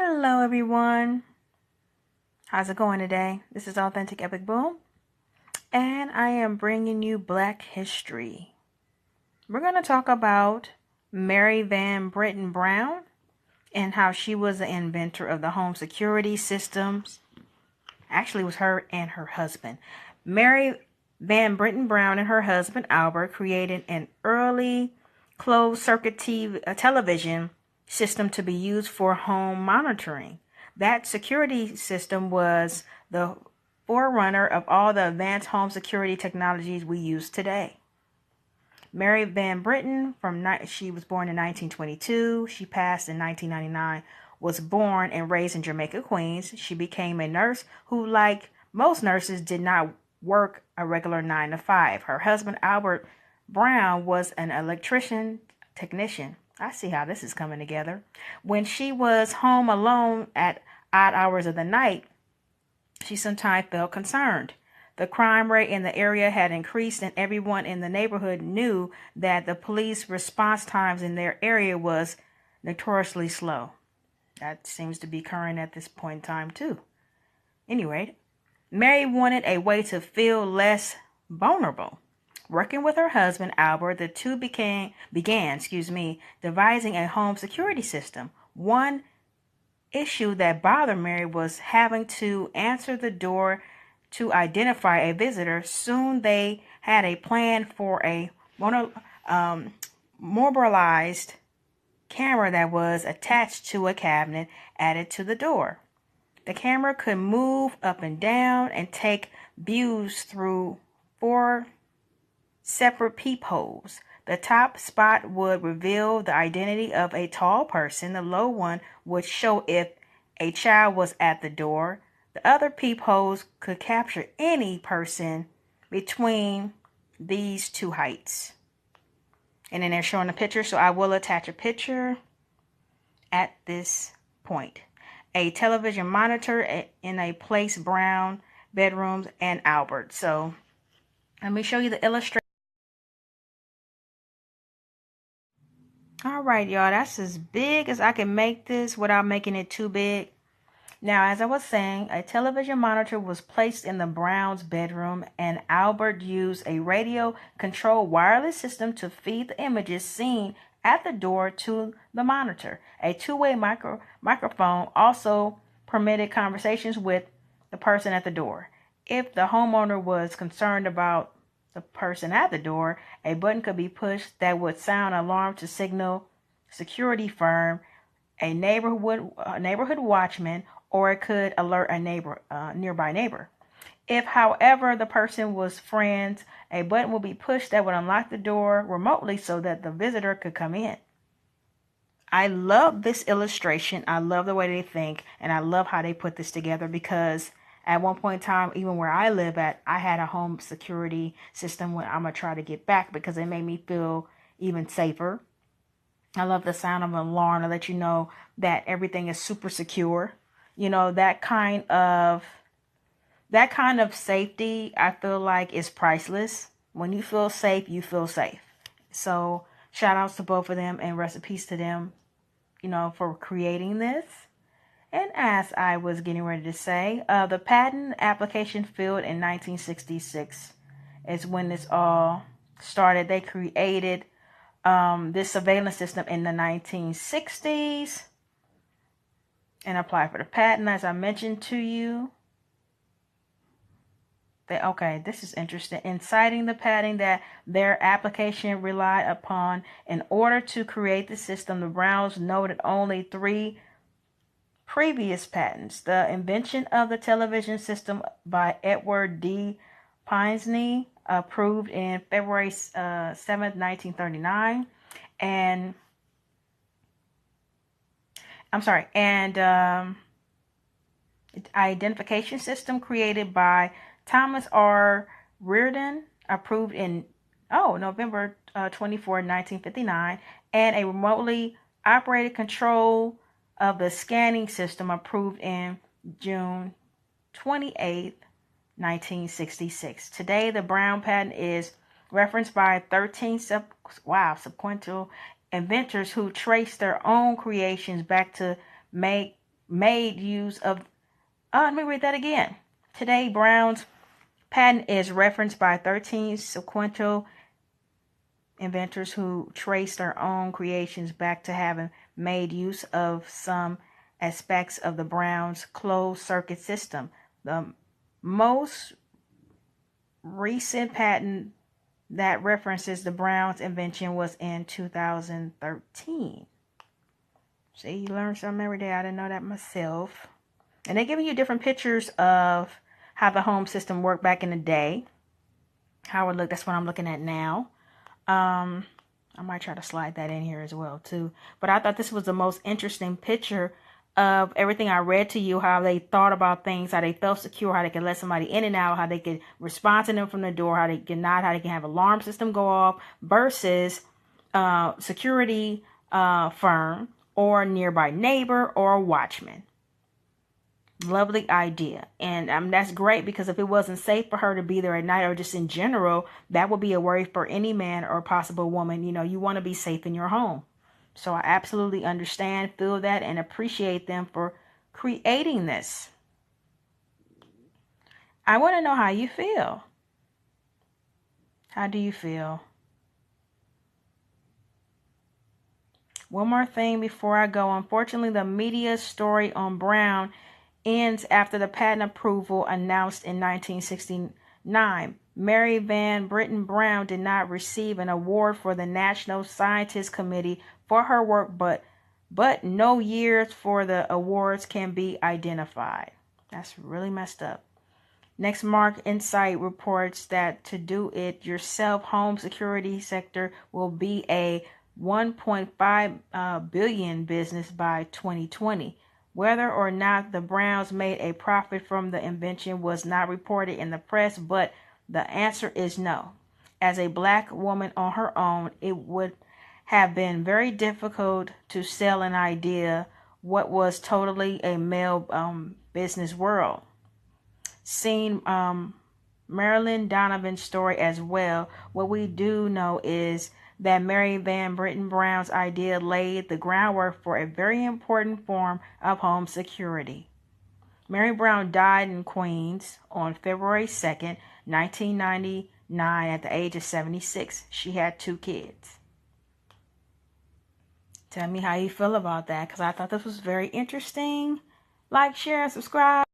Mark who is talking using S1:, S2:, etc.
S1: Hello everyone. How's it going today? This is Authentic Epic Boom, and I am bringing you Black history. We're going to talk about Mary Van Brittan Brown and how she was the inventor of the home security systems. Actually, it was her and her husband. Mary Van Brittan Brown and her husband Albert created an early closed-circuit television system to be used for home monitoring. That security system was the forerunner of all the advanced home security technologies we use today. Mary Van Brittan, she was born in 1922. She passed in 1999. Was born and raised in Jamaica, Queens. She became a nurse who, like most nurses, did not work a regular 9 to 5. Her husband, Albert Brown, was an electrician technician. I see how this is coming together. When she was home alone at odd hours of the night, she sometimes felt concerned. The crime rate in the area had increased, and everyone in the neighborhood knew that the police response times in their area was notoriously slow. That seems to be current at this point in time, too. Anyway, Mary wanted a way to feel less vulnerable. Working with her husband, Albert, the two began devising a home security system. One issue that bothered Mary was having to answer the door to identify a visitor. Soon they had a plan for a mobilized camera that was attached to a cabinet added to the door. The camera could move up and down and take views through 4 separate peepholes. The top spot would reveal the identity of a tall person. The low one would show if a child was at the door. The other peepholes could capture any person between these two heights. And then they're showing a picture, so I will attach a picture at this point. A television monitor in a place Brown bedrooms and Albert. So let me show you the illustration. All right, y'all, that's as big as I can make this without making it too big. Now, as I was saying, a television monitor was placed in the Browns' bedroom, and Albert used a radio-controlled wireless system to feed the images seen at the door to the monitor. A two-way microphone also permitted conversations with the person at the door. If the homeowner was concerned about the person at the door, a button could be pushed that would sound an alarm to signal security firm, a neighborhood watchman, or it could alert a nearby neighbor. If, however, the person was friends, a button would be pushed that would unlock the door remotely so that the visitor could come in. I love this illustration. I love the way they think, and I love how they put this together because at one point in time, even where I live at, I had a home security system when I'm going to try to get back because it made me feel even safer. I love the sound of an alarm to let you know that everything is super secure. You know, that kind of safety, I feel like, is priceless. When you feel safe, you feel safe. So shout outs to both of them and recipes to them, for creating this. And as I was getting ready to say, the patent application filed in 1966 is when this all started. They created this surveillance system in the 1960s and applied for the patent, as I mentioned to you. This is interesting. In citing the patent that their application relied upon in order to create the system, the Browns noted only 3 previous patents. The invention of the television system by Edward D. Pinckney, approved in February 7th, 1939, and identification system created by Thomas R. Reardon, approved in November 24, 1959, and a remotely operated control of the scanning system approved in June 28, 1966. Today, the Brown patent is referenced by 13 sequential inventors who trace their own creations back to make made use of, let me read that again. Today, Brown's patent is referenced by 13 sequential inventors who trace their own creations back to having made use of some aspects of the Brown's closed circuit system. The most recent patent that references the Brown's invention was in 2013. See, you learn something every day. I didn't know that myself. And they're giving you different pictures of how the home system worked back in the day. How it looked. That's what I'm looking at now. I might try to slide that in here as well too. But I thought this was the most interesting picture of everything I read to you, how they thought about things, how they felt secure, how they could let somebody in and out, how they could respond to them from the door, how they can not, how they can have alarm system go off versus security firm or nearby neighbor or watchman. Lovely idea. And that's great, because if it wasn't safe for her to be there at night, or just in general, that would be a worry for any man or possible woman. You know, you want to be safe in your home. So I absolutely understand, feel that, and appreciate them for creating this. I want to know how you feel. How do you feel? One more thing before I go. Unfortunately, the media story on Brown ends after the patent approval announced in 1969. Mary Van Brittan Brown did not receive an award for the National Scientist Committee for her work, but no years for the awards can be identified. That's really messed up. Next, Mark Insight reports that to do it yourself home security sector will be a 1.5 billion business by 2020. Whether or not the Browns made a profit from the invention was not reported in the press, but the answer is no. As a black woman on her own, it would have been very difficult to sell an idea what was totally a male business world. Seen Marilyn Donovan's story as well. What we do know is that Mary Van Brittan Brown's idea laid the groundwork for a very important form of home security. Mary Brown died in Queens on February 2nd, 1999 at the age of 76. She had 2 kids. Tell me how you feel about that, because I thought this was very interesting. Like, share, and subscribe.